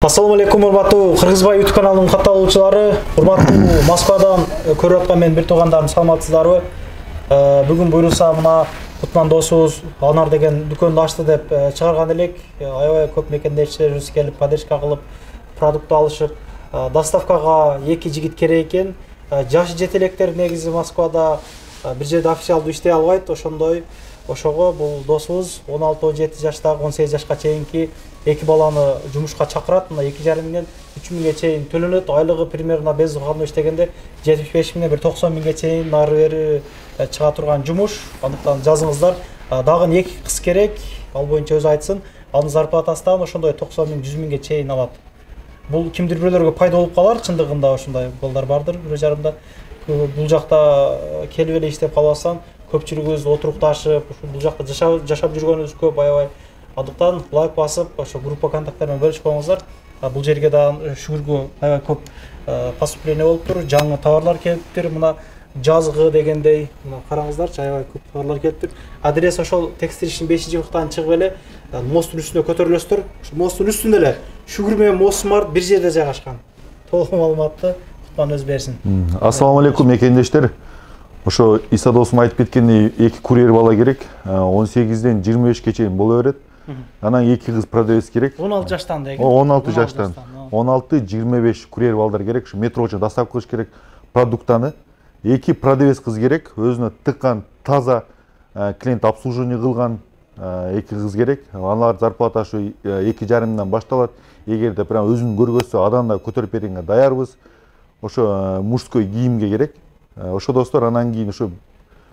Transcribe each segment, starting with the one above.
Assalamu алейкум, урматтуу Кыргызбай YouTube каналынын катталуучулары, урматтуу Москвадан көрүп аткан мен бир туугандарым, саламатсыздарбы? Бүгүн буйруса мына Кутман досубуз Анар деген дүкөндү ачты деп чыгарган элек. Аябай көп мекендештерибиз келип поддержка кылып, продукт алышып, доставкага эки жигит керек экен. Жашы жете электер негизи Москвада бир жерде официалдуу иштей албайт, ошого бул досубуз 16-17 жаштагы 18 жашка чейинки эки баланы жумушка чакырат. Мына 2,5 миңден 3 миңге чейин төлөнөт. Айлыгы примерно бездуханно иштегенде 75 миңден 90 миңге чейин ары бери чыга турган жумуш. Андыктан жазыңыздар. Дагы эки кыз керек. Ал боюнча өзү айтсын. Анын зарплатасынан ошондой 90 миң 100 миңге чейин алат. Бул кимдир бирлерге пайда болуп калар, чындыгында ошондой балдар бардыр бир жарымда. Бул жакта келип эле иштеп калбастан көпчүлүгүбүз отурукташып, бул жакта жашап жүргөнүбүз көп аябай. Андыктан лайк басып, ошо группа контакттар менен бөлүшүп коюңуздар. Бул жерге да шүгүргө аябай көп поступление болуптур, жаңы товарлар келиптир. Мына жазгы дегендей, мына караңыздарчы, аябай көп товарлар келиптир. Адрес ошол текстиль иштин 5-жыктан чыгып эле мосттун үстүнө көтөрүлөсүздөр. Мосттун үстүндө эле шүгүр менен мост бир жерде жайгашкан. Толук маалыматты Кутман өзү берсин. Ассаламу алейкум мекендештер. Ошо Иса досум айтып кеткендей, эки курьер бала керек. 18-ден 25-ке чейин боло берет. Анан эки кыз продавец керек. 16 жаштан деген. 16 жаштан. 16-25 курьер балдар керек. Ушу метрочо доставка кылыш керек продуктаны. Эки продавец кыз керек. Өзүнө тыккан, таза клиент обслуживание кылган эки кыз керек. Алар зарплата ушу 2,5 миңден башталат. Эгерде прям өзүн көргөзсө, адам да көтөрүп бергенге даярбыз. Ошо мужской кийимге керек. Ошо достор, анан кийин ошо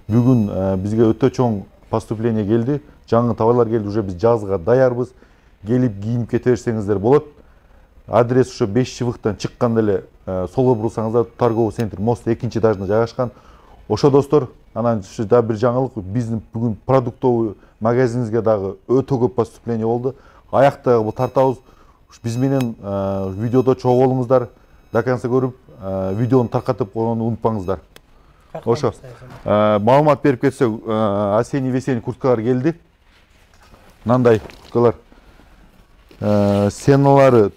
бүгүн бизге өтө чоң поступление келди. Жаңы товарлар келди, уже биз жазга даярбыз. Келип кийинип кете берсеңиздер болот. Адрес ошо 5-жыбыктан чыкканда эле солго бурулсаңыздар, торговый центр мост 2-чи этажында жайгашкан. Ошо достор, анан ушу да бир жаңылык, биздин бүгүн продуктовый магазинибизге дагы өтө көп поступление болду. Аякта бул тартабыз. Биз менен видеодо чогуу болуңуздар, до конца көрүп, видеону таркатып койгонду унутпаңыздар. Ошо маалымат берип кетсек, осенний весенний курткалар келди. Мындай курткалар. Сеналары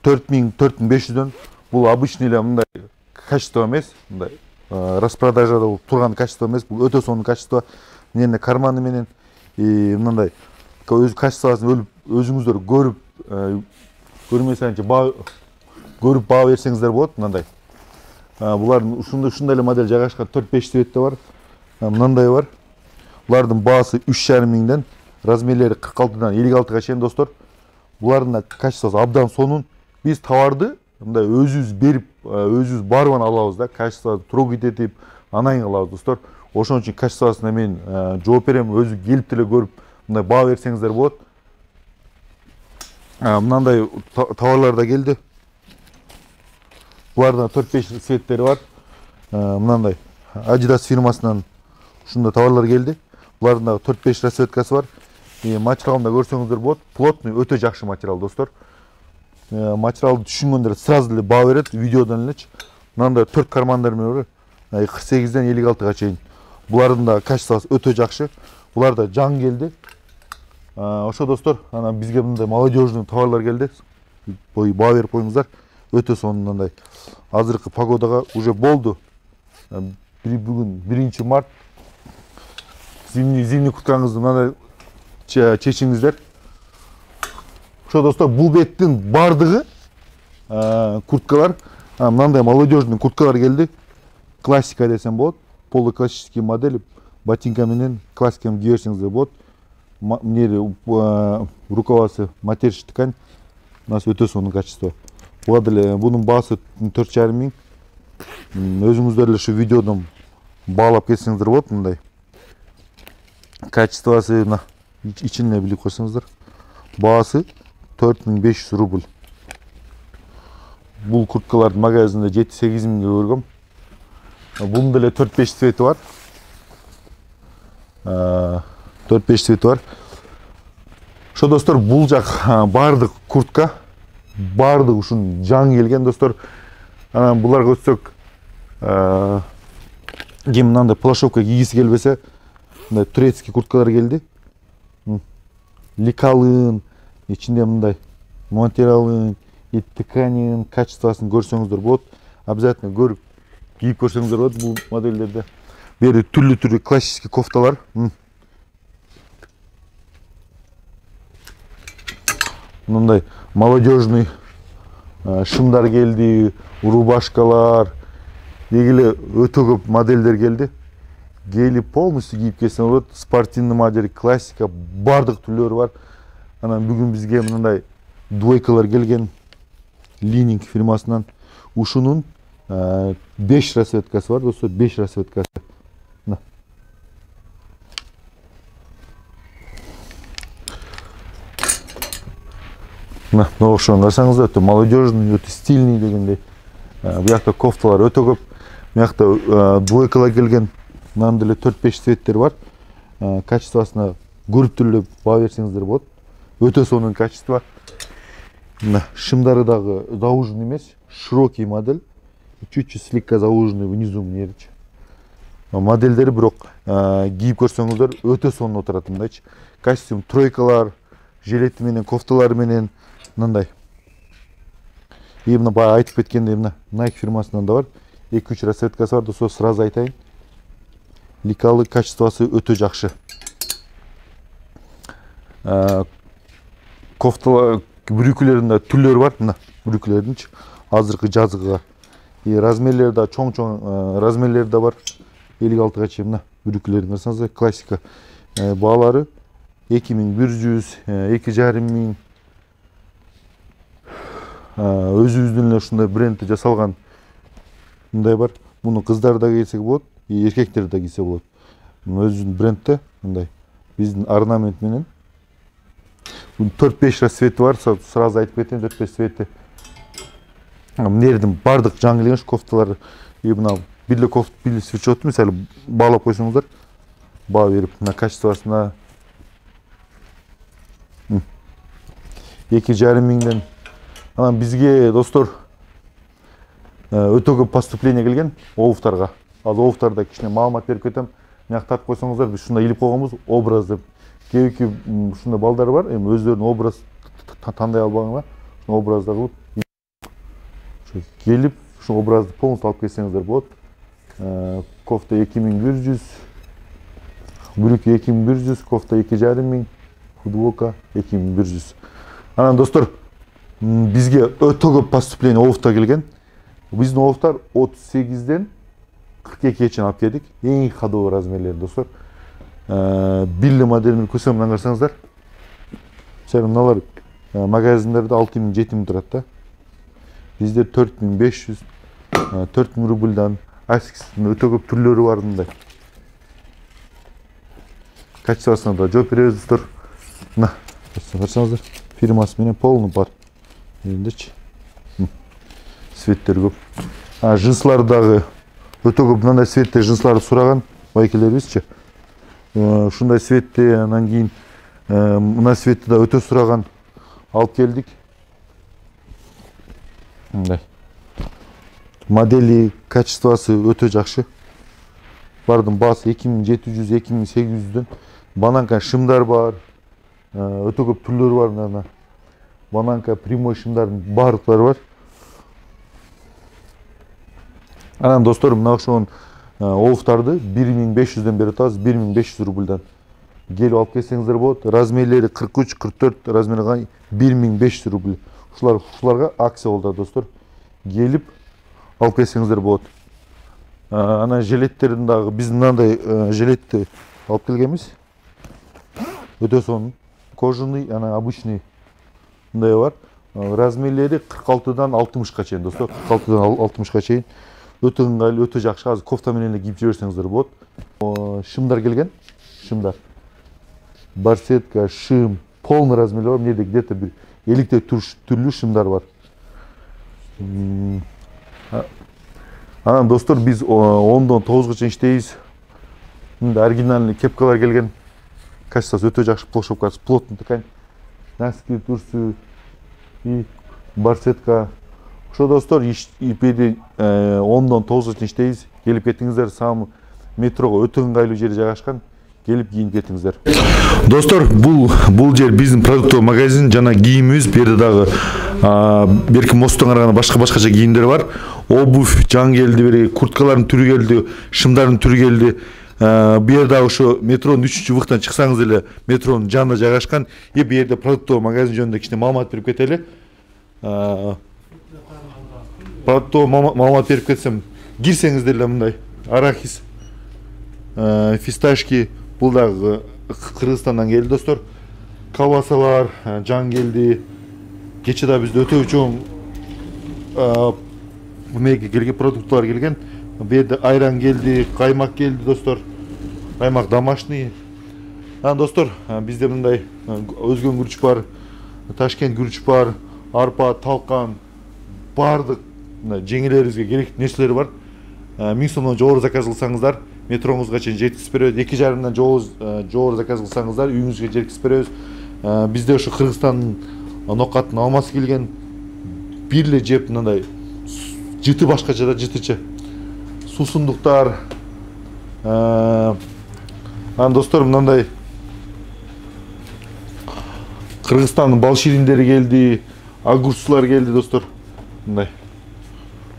4500дөн. Бул обычный эле мындай качество эмес, мындай распродажада болуп турган качество эмес. Бул өтө сонун качество. Менин карманы менен мындай өз качествосын өзүңүздөр көрүп көрмөсөңчү көрүп баа берсеңиздер болот. Мындай булардын ушундай эле модель жайгашкан 4-5 цветте бар. Мындай бар. Булардын баасы 3,5 миңден, размерлери 46дан 56га чейин достор. Булардын качествосу абдан сонун. Биз товарды мындай өзүбүз берип, өзүбүз барбан алабыз да, качествосын трогать этип, анан алабыз достор. Ошон үчүн качествосуна мен жооп берем, өзү келип деле көрүп, мындай баа берсеңиздер болот. Мындай товарлар да келди. Буларда 4-5 цветтери бар. Мындай Adidas фирмасынан ушундай товарлар келди. Булардын 4-5 расцветкасы бар. Материалын да көрсөңүздөр болот. Плотный, өтө жакшы материал достор. Материалды түшүнгөндөр сразу эле баа берет, видеодон элечи. Мындай 4 кармандар менен бар. 48ден 56га чейин. Булардын да качествосы өтө жакшы. Буларда жаң келди. Ошо достор, анан бизге мындай молодежный товарлар келди. Баа берип коюңуздар. Өтө сонун мындай. Азыркы погодага уже болду. Бүгүн 1 март. Зимний курткаңызды мындай чечиңиздер. Ошо достор, бул беттин бардыгы курткалар, мындай молодежный курткалар келди. Классика десем болот. Полуклассический модель, ботинка менен классиканы кие берсеңиздер болот. Рукавасы матерчатый ткань. У нас өтө сонун качество. Бунун баасы 4,5 миң. Өзүңүздөр эле ушу видеодон баалап кетсеңиздер болот. Мындай качествосы ичине билип койсоңуздар. Баасы 4500 рубль. Бул курткалардын магазинде 7-8 миңге көргөм. Бунун деле 4-5 цвети бар. 4-5 цвети бар. Ошо достор, бул жак бардык куртка, бардык ушун жаң келген достор. Анан буларга өтсөк, ким мындай плашовка кийгиси келбесе, мындай турецкий курткалар келди. Ликалын, ичинде мындай материалын, тканин качествосын көрсөңүздөр болот. Обязательно көрүп кийип көрсөңүздөр болот бул модельдерде. Бери түрлүү классический кофталар. Мындай молодежный шымдар келди, рубашкалар, дегеле өтө көп модельдер келди. Келип полностью кийип келсең болот. Спортивный модель, классика, бардык түрлөрү бар. Анан бүгүн бизге мындай двойкалар келген Лининг фирмасынан. Ушунун 5 расцветкасы бар, достор, 5 расцветкасы. Мына ошону карасаңыздар, өтө молодежный, өтө стильный дегендей. Буякта кофталар өтө көп. Буякта двойкалар келген. Мындан деле 4-5 цветтер бар. Качествосуна көрүп туруп баа берсеңиздер болот. Өтө сонун качество. Мына шымдары дагы зауженный эмес, широкий модель. Чуть-чуть слегка зауженный внизу мнерчи. Модельдери бирок кийип көрсөңүздөр өтө сонун отурат мындайчы. Костюм тройкалар, жилети менен, кофталары менен мындай. Мына бая айтып кеткендей мына Nike фирмасынан да бар. 2-3 расцветкасы бар, достор, сразу айтайын. Ликалы качествосы өтө жакшы. Кофталар, брюкелеринде түрлөрү бар, мына брюкелердинчи. Азыркы жазгыга. Размерлери да чоң размерлери да бар. 56 чейин мына брюкелерин карасаңыздар, классика. Баалары 2100, 2,5 миң. Өзүбүздүн эле ушундай брендте жасалган мындай бар. Муну кыздар да кийсек болот, эркектер да кийсе болот. Өзүбүздүн брендте мындай биздин орнамент менен 4-5 расцвети бар, сразу айтып кетейин, 4-5 цвети. Мынердин бардык жаңы келген кофталар, мына бир кофта, бир свитшот, мисалы баалап койсоңуздар, баа берип, мына качествосуна 2,5 миңден. Анан бизге, достор, өтө көп поступление келген обувтарга. Азыр обувтарда кичине маалымат берип кетем. Мына тартып койсоңуздар, биз ушундай илип койгонбуз, образ деп. Кээ-бирки ушундай балдар бар, эми өздөрүнүн образ тандай албаганда, образда кылып келип, ушу образды полностью алып келсеңиздер болот. Кофта 2100, брюки 2100, кофта 2,5 миң, футболка 2100. Анан, достор, бизге өтө көп поступление обувта келген. Биздин обувтар 38ден 42 чейин алып келдик. Эң ходовой размерлер, достор. Билле моделин көрсөм, мына карасаңыздар. Мыналар магазиндерде 6,000-7,000 миң турат да. Bizde 4500, 4000 рубльдан, Asics'in өтө көп түрлөрү бар мындай. Качествосуна да жооп беребиз, достор. Мына, карасаңыздар, фирмасы менен полный бар. Эндичи. Светтер көп. Жинслар дагы өтө көп мындай светте жинсларды сураган байкелерибизчи. Ушундай светте, анан кийин мына светти да өтө сураган алып келдик. Мындай. Модели, качествосы өтө жакшы. Бардын баасы 2700, 2800дөн. Бананка шымдар бар. Өтө көп түрлөрү бар мына. Бананка, прямой шымдардын бардыклары бар. Анан, достор, мына ошон обувтарды 1500дөн бери атабыз, 1500 рубльдан. Келип алып келсеңиздер болот. Размерлери 43, 44, размери 1500 рубль. Ушуларга акция болду, достор. Келип алып келсеңиздер болот. Анан жилеттерин дагы биз мындай жилетти алып келгенбиз. Өтө сонун. Кожаный, анан обычный мындай бар. Размерлери 46дан 60га чейин, достор. 46дан 60га чейин. Өтө ыңгайлуу, өтө жакшы. Азыр кофта менен эле кийип жиберсеңиздер болот. Шымдар келген. Шымдар. Барсетка, шым, полный размер бар. Мынерде где-то бир 50 түрлүү шымдар бар. Анан, достор, биз 10дон 9га чейин иштейбиз. Мында оригинальный кепкалар келген. Качествосы өтө жакшы, плошопкасы, плотный ткань. Носки, турсы и барсетка. Ошо, достор, ипеди 10дон 9га чейин иштейбиз. Келип кетиңиздер, сам метрого өтө ыңгайлуу жери жайгашкан. келип кийинип кетиңиздер. Достор, бул жер биздин продуктовый магазин, жана кийимибиз. Бу жерде дагы берки мосттон караганда башкача кийимдер бар. Обувь жаңы келди, бери курткалардын түрү келди, шымдардын түрү келди. Бу жерде ошо метронун 3-выктан чыксаңыз эле метронун жанында жайгашкан. Бу жерде продуктовый магазин жөнүндө кичине маалымат берип кетели. Продуктовый маалымат берип кетсем, кирсеңиздер эле мындай арахис, фисташки, бул дагы Кыргызстандан келди, достор. Колбасалар жаңы келди. Кече да бизде өтө чоң меге келген продукттар келген. Бу жерде айран келди, каймак келди, достор. Каймак домашний. Достор, бизде мындай өзгөн күрүч бар, Ташкент күрүч бар, арпа, талкан, бардык жеңелерибизге керектүү нерселер бар. 1000 сомдон жогору заказ кылсаңыздар, метроңузга чейин жеткизип беребиз. 2,5-дан жогору заказ кылсаңыздар, үйүңүзгө жеткизип беребиз. Бизде ошо Кыргызстандын нокатын алмасы келген. Бир эле жеп мындай жыты башкача да, жытычы. Суусундуктар. Достор, мындай Кыргызстандын бал шириндери келди, огурцлар келди, достор. Мындай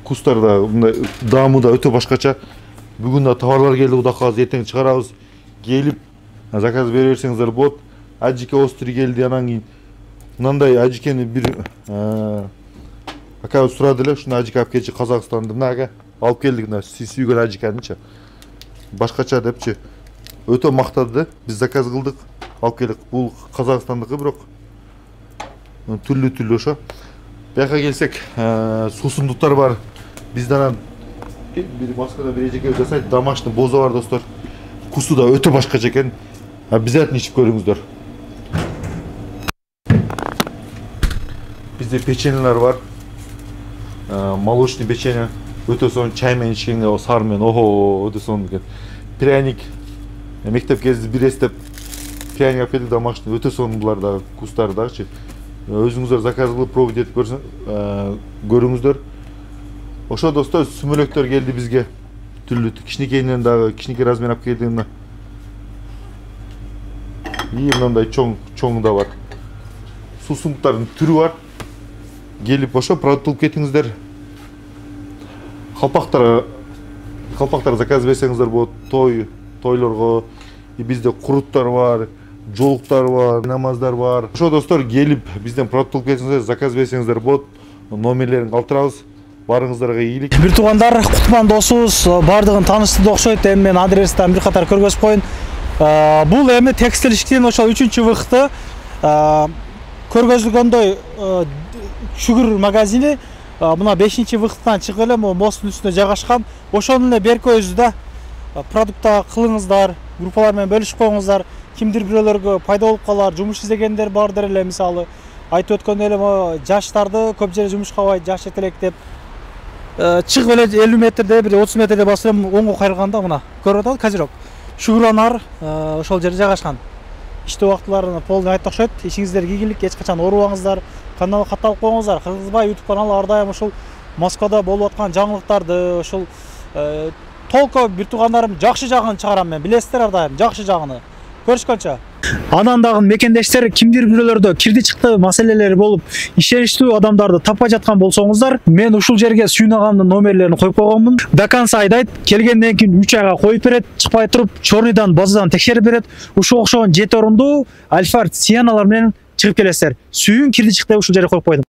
кустар да, мындай даамы да өтө башкача. Бүгүн да товарлар келди, кудай кааласа эртең чыгарабыз. Келип заказ бере берсеңиздер болот. Аджике острый келди, анан кийин мындай аджикени бир ака сурады эле, ушуну аджике алып келчи Казакстанда. Мына ага алып келдик, мына сүйгөн аджикеничи. Башкача депчи. Өтө мактады, биз заказ кылдык, алып келдик. Бул Казакстандыкы, бирок түрлүү ошо. Бияка келсек, суусундуктар бар. Бизде анан бир Москвада бир эжеке жасайт, домашний боза бар, достор. Вкусу да өтө башкача экен. Обязательно ичип көрүңүздөр. Бизде печеньелер бар. Молочный печенье. Өтө сонун чай менен ичкенге, сары менен, өтө сонун экен. Пряник. Мектеп кезде бир эстеп пряник алып келдик, домашний. Өтө сонун булар да, вкустары дагычы. Өзүңүздөр заказ кылып пробовать этип көрүңүздөр. Ошо, достор, сүмөлөктөр келди бизге. Түрлүү кичинекейинен дагы, кичинекей размер алып келдим. Мындай чоң да бар. Суусундуктардын түрү бар. Келип ошо продукт алып кетиңиздер. Калпактар заказ берсеңиздер болот, тойлорго. Бизде куруттар бар, жолуктар бар, намаздар бар. Ошо, достор, келип бизден продукт алып кетиңиздер, заказ берсеңиздер болот. Номерлерин калтырабыз. Барыңыздарга ийгилик. Бир туугандар, кутман досубуз, бардыгын тааныштырды окшойт. Эми мен адрестен бир катар көргөзүп коеюн. Бул эми текстиль иштин ошол 3-выкты көргөзүлгөндөй шүгүр магазини мына 5-выктан чыгып эле мосттун үстүнө жайгашкан. Ошону эле берки өзүдө продукта кылыңыздар, группалар менен бөлүшүп коюңуздар. Кимдир бирөөлөргө пайда болуп калар, жумуш издегендер бардыр эле, мисалы айтып өткөндөй эле жаштарды көп жерде жумушка албайт, жаш жетелек деп чыгып эле 50 метрде, бир 30 метрде басып оңго кайрылганда мына көрүп атат, казирок шүгүр анар ошол жерде жайгашкан. Иштөө убактыларын полный айтты окшойт. Ишиңиздерге ийгилик, эч качан оорубаңыздар. Каналга катталып коюңуздар. Кыргызбай YouTube каналы ар дайым ушул Москвада болуп аткан жаңылыктарды, ушул толко бир туугандарым жакшы жагын чыгарам мен. Билесиздер ар дайым жакшы жагын. Көрүшкөнчө. Анан дагы мекендештер кимдир бирөөлөрдө кирди чыкты маселелери болуп, ишеништүү адамдарды таппай жаткан болсоңуздар, мен ушул жерге Сүйүн агамдын номерлерин коюп койгонмун. До конца айдайт, келгенден кийин 3 айга коюп берет, чыкпай туруп, чорныйдан, базадан текшерип берет. Ушул окшогон 7 орундуу Альфард Сиеналар менен чыгып келесиздер. Сүйүн кирди чыкты ушул жерге коюп койдум.